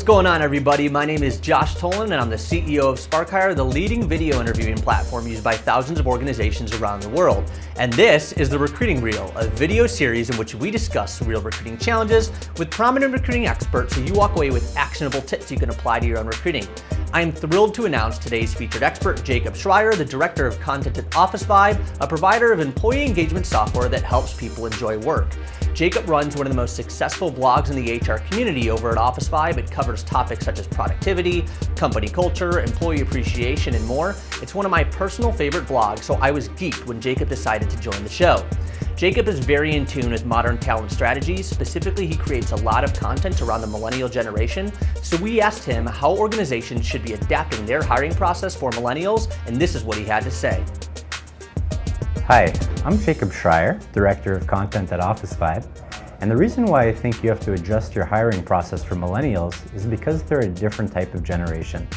going on, everybody? My name is Josh Tolan, and I'm the CEO of SparkHire, the leading video interviewing platform used by thousands of organizations around the world. And this is the Recruiting Reel, a video series in which we discuss real recruiting challenges with prominent recruiting experts so you walk away with actionable tips you can apply to your own recruiting. I am thrilled to announce today's featured expert, Jacob Shriar, the Director of Content at Officevibe, a provider of employee engagement software that helps people enjoy work. Jacob runs one of the most successful blogs in the HR community over at Officevibe. It covers topics such as productivity, company culture, employee appreciation, and more. It's one of my personal favorite blogs, so I was geeked when Jacob decided to join the show. Jacob is very in tune with modern talent strategies. Specifically, he creates a lot of content around the millennial generation. So we asked him how organizations should be adapting their hiring process for millennials, and this is what he had to say. Hi, I'm Jacob Shriar, Director of Content at Officevibe, and the reason why I think you have to adjust your hiring process for millennials is because they're a different type of generation.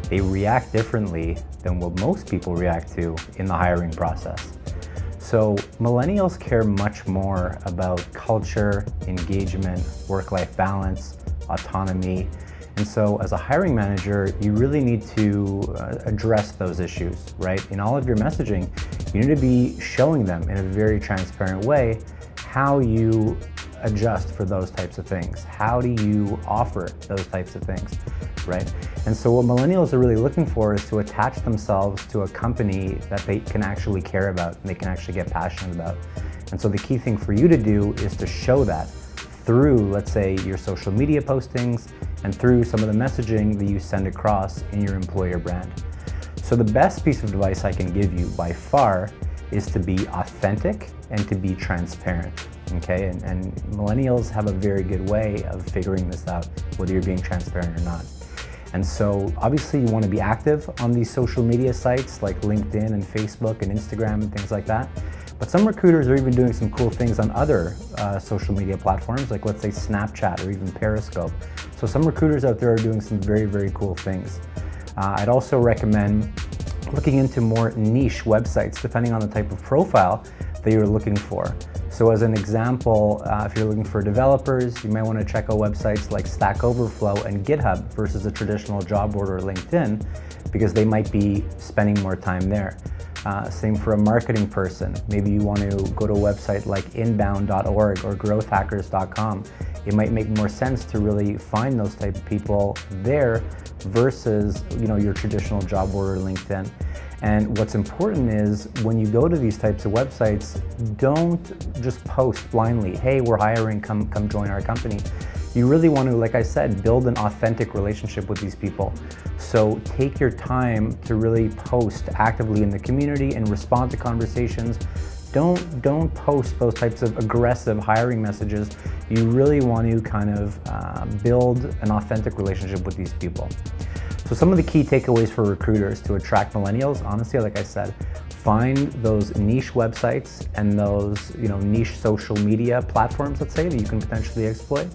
They react differently than what most people react to in the hiring process. So millennials care much more about culture, engagement, work-life balance, autonomy. And so as a hiring manager, you really need to address those issues, right? In all of your messaging, you need to be showing them in a very transparent way how you adjust for those types of things. How do you offer those types of things, right? And so what millennials are really looking for is to attach themselves to a company that they can actually care about and they can actually get passionate about. And so the key thing for you to do is to show that through, let's say, your social media postings and through some of the messaging that you send across in your employer brand. So the best piece of advice I can give you by far is to be authentic and to be transparent, okay? And millennials have a very good way of figuring this out, whether you're being transparent or not. And so obviously you want to be active on these social media sites like LinkedIn and Facebook and Instagram and things like that. But some recruiters are even doing some cool things on other social media platforms, like let's say Snapchat or even Periscope. So some recruiters out there are doing some very, very cool things. I'd also recommend looking into more niche websites, depending on the type of profile that you're looking for. So as an example, if you're looking for developers, you might want to check out websites like Stack Overflow and GitHub versus a traditional job board or LinkedIn, because they might be spending more time there. Same for a marketing person. Maybe you want to go to a website like inbound.org or growthhackers.com. It might make more sense to really find those type of people there versus, your traditional job board or LinkedIn. And what's important is when you go to these types of websites, don't just post blindly, hey, we're hiring, come join our company. You really want to, like I said, build an authentic relationship with these people. So take your time to really post actively in the community and respond to conversations. Don't post those types of aggressive hiring messages. You really want to kind of build an authentic relationship with these people. So some of the key takeaways for recruiters to attract millennials, honestly, like I said, find those niche websites and those niche social media platforms, let's say, that you can potentially exploit.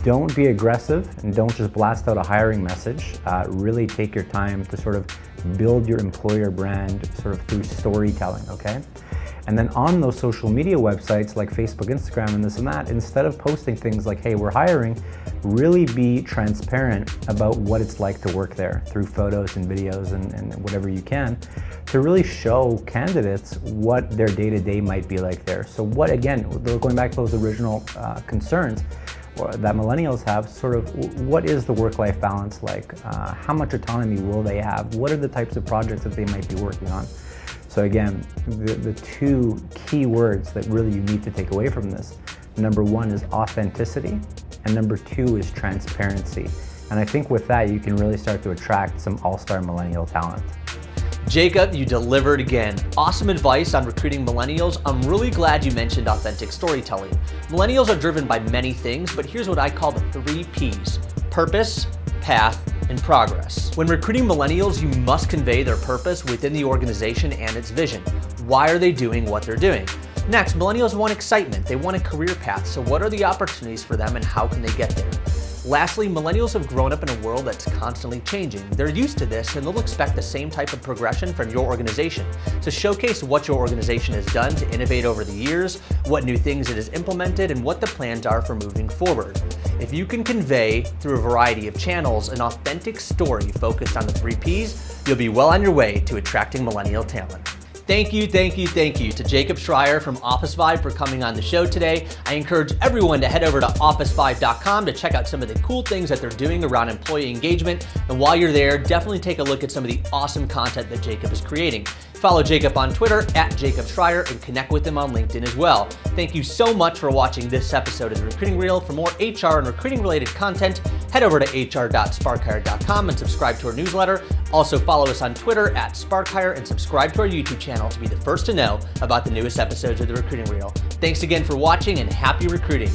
Don't be aggressive and don't just blast out a hiring message. Really take your time to sort of build your employer brand sort of through storytelling, okay? And then on those social media websites like Facebook, Instagram, and this and that, instead of posting things like, hey, we're hiring, really be transparent about what it's like to work there through photos and videos and whatever you can to really show candidates what their day-to-day might be like there. So what, again, going back to those original concerns that millennials have, sort of what is the work-life balance like? How much autonomy will they have? What are the types of projects that they might be working on? So again, the two key words that really you need to take away from this, number one is authenticity, and number two is transparency. And I think with that, you can really start to attract some all-star millennial talent. Jacob, you delivered again. Awesome advice on recruiting millennials. I'm really glad you mentioned authentic storytelling. Millennials are driven by many things, but here's what I call the 3 Ps: purpose, path, and progress. When recruiting millennials, you must convey their purpose within the organization and its vision. Why are they doing what they're doing? Next, millennials want excitement. They want a career path. So what are the opportunities for them and how can they get there? Lastly, millennials have grown up in a world that's constantly changing. They're used to this and they'll expect the same type of progression from your organization. So showcase what your organization has done to innovate over the years, what new things it has implemented, and what the plans are for moving forward. If you can convey through a variety of channels an authentic story focused on the 3 Ps, you'll be well on your way to attracting millennial talent. Thank you to Jacob Shriar from Officevibe for coming on the show today. I encourage everyone to head over to officevibe.com to check out some of the cool things that they're doing around employee engagement. And while you're there, definitely take a look at some of the awesome content that Jacob is creating. Follow Jacob on Twitter @Jacob Shriar and connect with him on LinkedIn as well. Thank you so much for watching this episode of The Recruiting Reel. For more HR and recruiting related content, head over to hr.sparkhire.com and subscribe to our newsletter. Also follow us on Twitter @SparkHire and subscribe to our YouTube channel to be the first to know about the newest episodes of The Recruiting Reel. Thanks again for watching and happy recruiting.